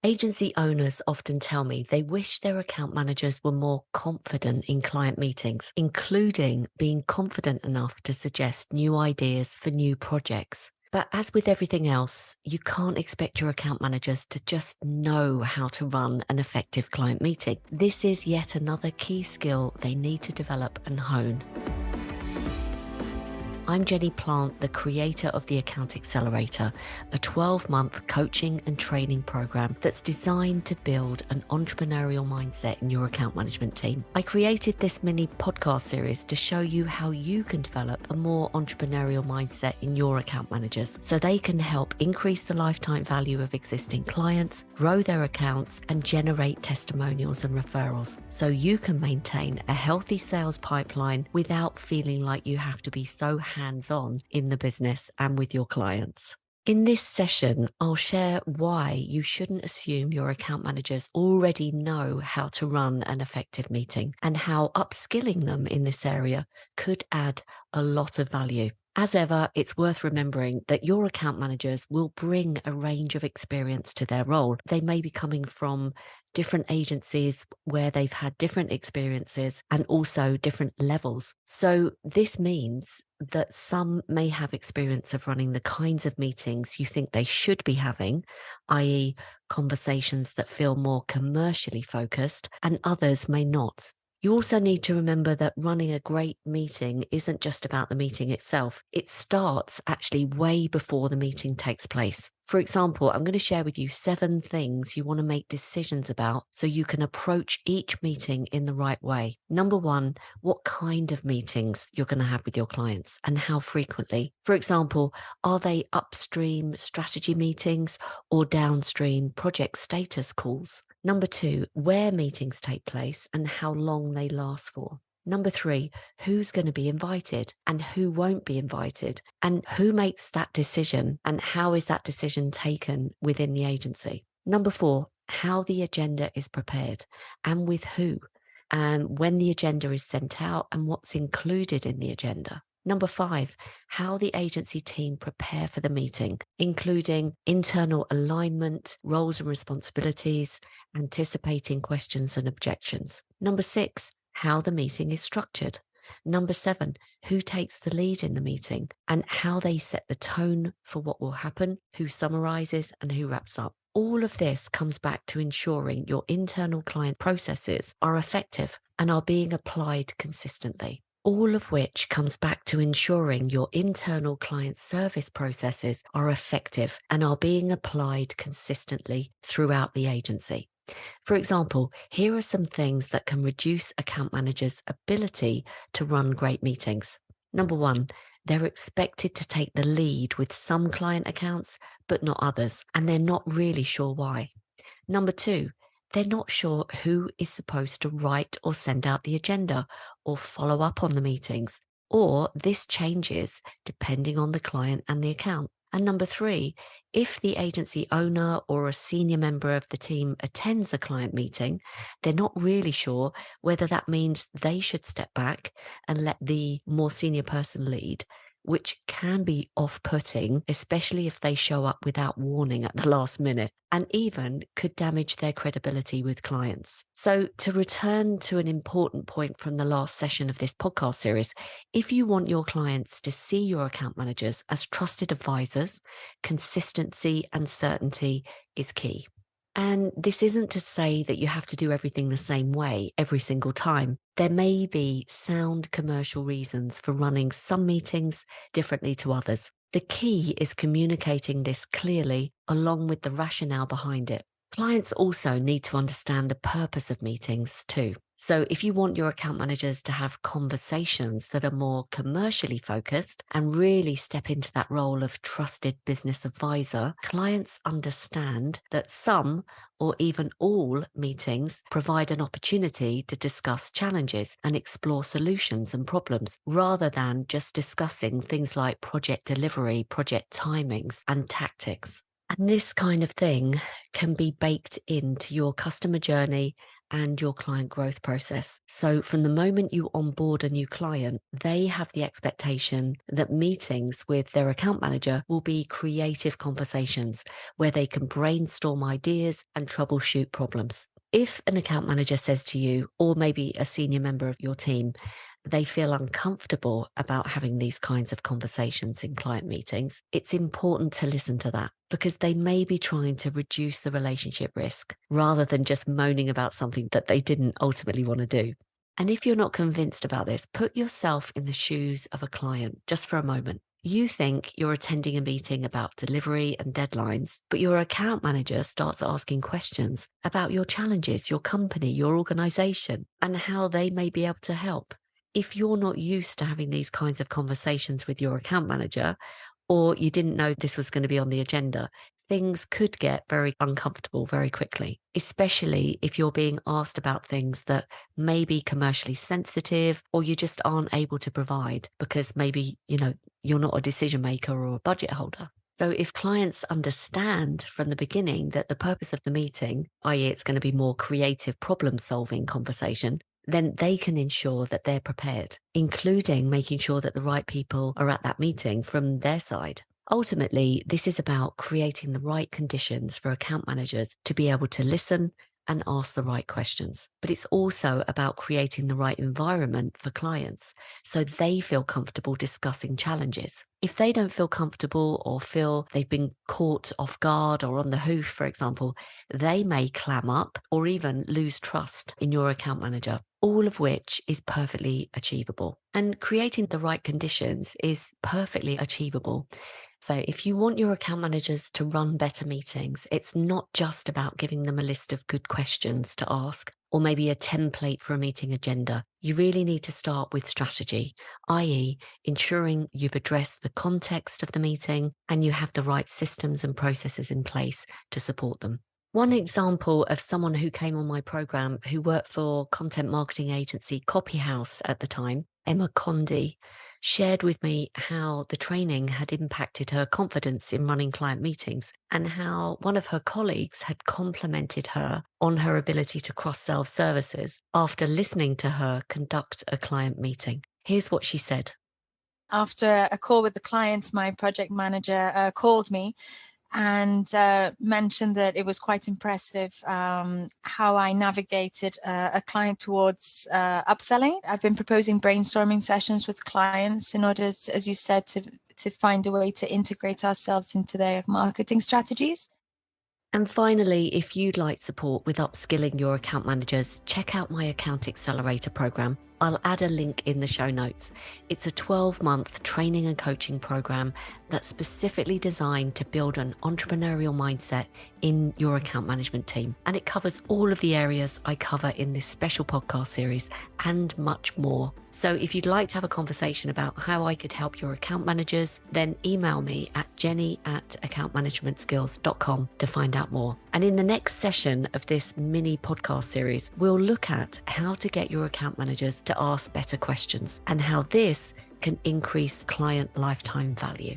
Agency owners often tell me they wish their account managers were more confident in client meetings, including being confident enough to suggest new ideas for new projects. But as with everything else, you can't expect your account managers to just know how to run an effective client meeting. This is yet another key skill they need to develop and hone. I'm Jenny Plant, the creator of the Account Accelerator, a 12-month coaching and training program that's designed to build an entrepreneurial mindset in your account management team. I created this mini podcast series to show you how you can develop a more entrepreneurial mindset in your account managers so they can help increase the lifetime value of existing clients, grow their accounts, and generate testimonials and referrals so you can maintain a healthy sales pipeline without feeling like you have to be so hands-on in the business and with your clients. In this session, I'll share why you shouldn't assume your account managers already know how to run an effective meeting and how upskilling them in this area could add a lot of value. As ever, it's worth remembering that your account managers will bring a range of experience to their role. They may be coming from different agencies where they've had different experiences and also different levels. So this means that some may have experience of running the kinds of meetings you think they should be having, i.e. conversations that feel more commercially focused, and others may not. You also need to remember that running a great meeting isn't just about the meeting itself. It starts actually way before the meeting takes place. For example, I'm going to share with you 7 things you want to make decisions about so you can approach each meeting in the right way. Number 1, what kind of meetings you're going to have with your clients and how frequently. For example, are they upstream strategy meetings or downstream project status calls? Number 2, where meetings take place and how long they last for. Number 3, who's going to be invited and who won't be invited, and who makes that decision and how is that decision taken within the agency. Number 4, how the agenda is prepared and with who, and when the agenda is sent out and what's included in the agenda. Number 5, how the agency team prepare for the meeting, including internal alignment, roles and responsibilities, anticipating questions and objections. Number 6, how the meeting is structured. Number 7, who takes the lead in the meeting and how they set the tone for what will happen, who summarizes and who wraps up. All of this comes back to ensuring your internal client processes are effective and are being applied consistently. All of which comes back to ensuring your internal client service processes are effective and are being applied consistently throughout the agency. For example, here are some things that can reduce account managers' ability to run great meetings. Number 1, they're expected to take the lead with some client accounts, but not others, and they're not really sure why. Number 2, they're not sure who is supposed to write or send out the agenda or follow up on the meetings, or this changes depending on the client and the account. And number 3, if the agency owner or a senior member of the team attends a client meeting, they're not really sure whether that means they should step back and let the more senior person lead, which can be off-putting, especially if they show up without warning at the last minute, and even could damage their credibility with clients. So to return to an important point from the last session of this podcast series, if you want your clients to see your account managers as trusted advisors, consistency and certainty is key. And this isn't to say that you have to do everything the same way every single time. There may be sound commercial reasons for running some meetings differently to others. The key is communicating this clearly along with the rationale behind it. Clients also need to understand the purpose of meetings too. So if you want your account managers to have conversations that are more commercially focused and really step into that role of trusted business advisor, clients understand that some or even all meetings provide an opportunity to discuss challenges and explore solutions and problems rather than just discussing things like project delivery, project timings, and tactics. And this kind of thing can be baked into your customer journey and your client growth process. So from the moment you onboard a new client, they have the expectation that meetings with their account manager will be creative conversations where they can brainstorm ideas and troubleshoot problems. If an account manager says to you, or maybe a senior member of your team, they feel uncomfortable about having these kinds of conversations in client meetings, it's important to listen to that because they may be trying to reduce the relationship risk rather than just moaning about something that they didn't ultimately want to do. And if you're not convinced about this, put yourself in the shoes of a client just for a moment. You think you're attending a meeting about delivery and deadlines, but your account manager starts asking questions about your challenges, your company, your organization, and how they may be able to help. If you're not used to having these kinds of conversations with your account manager, or you didn't know this was going to be on the agenda, things could get very uncomfortable very quickly, especially if you're being asked about things that may be commercially sensitive or you just aren't able to provide because maybe, you're not a decision maker or a budget holder. So if clients understand from the beginning that the purpose of the meeting, i.e. it's going to be more creative problem-solving conversation, then they can ensure that they're prepared, including making sure that the right people are at that meeting from their side. Ultimately, this is about creating the right conditions for account managers to be able to listen and ask the right questions. But it's also about creating the right environment for clients so they feel comfortable discussing challenges. If they don't feel comfortable or feel they've been caught off guard or on the hoof, for example, they may clam up or even lose trust in your account manager, all of which is perfectly achievable. And creating the right conditions is perfectly achievable. So if you want your account managers to run better meetings, it's not just about giving them a list of good questions to ask or maybe a template for a meeting agenda. You really need to start with strategy, i.e. ensuring you've addressed the context of the meeting and you have the right systems and processes in place to support them. One example of someone who came on my program who worked for content marketing agency Copyhouse at the time, Emma Condi, shared with me how the training had impacted her confidence in running client meetings and how one of her colleagues had complimented her on her ability to cross-sell services after listening to her conduct a client meeting. Here's what she said. After a call with the client, my project manager called me and mentioned that it was quite impressive how I navigated a client towards upselling. I've been proposing brainstorming sessions with clients in order, as you said, to find a way to integrate ourselves into their marketing strategies. And finally, if you'd like support with upskilling your account managers, check out my Account Accelerator program. I'll add a link in the show notes. It's a 12-month training and coaching program that's specifically designed to build an entrepreneurial mindset in your account management team. And it covers all of the areas I cover in this special podcast series and much more. So if you'd like to have a conversation about how I could help your account managers, then email me at jenny@accountmanagementskills.com to find out more. And in the next session of this mini podcast series, we'll look at how to get your account managers to ask better questions and how this can increase client lifetime value.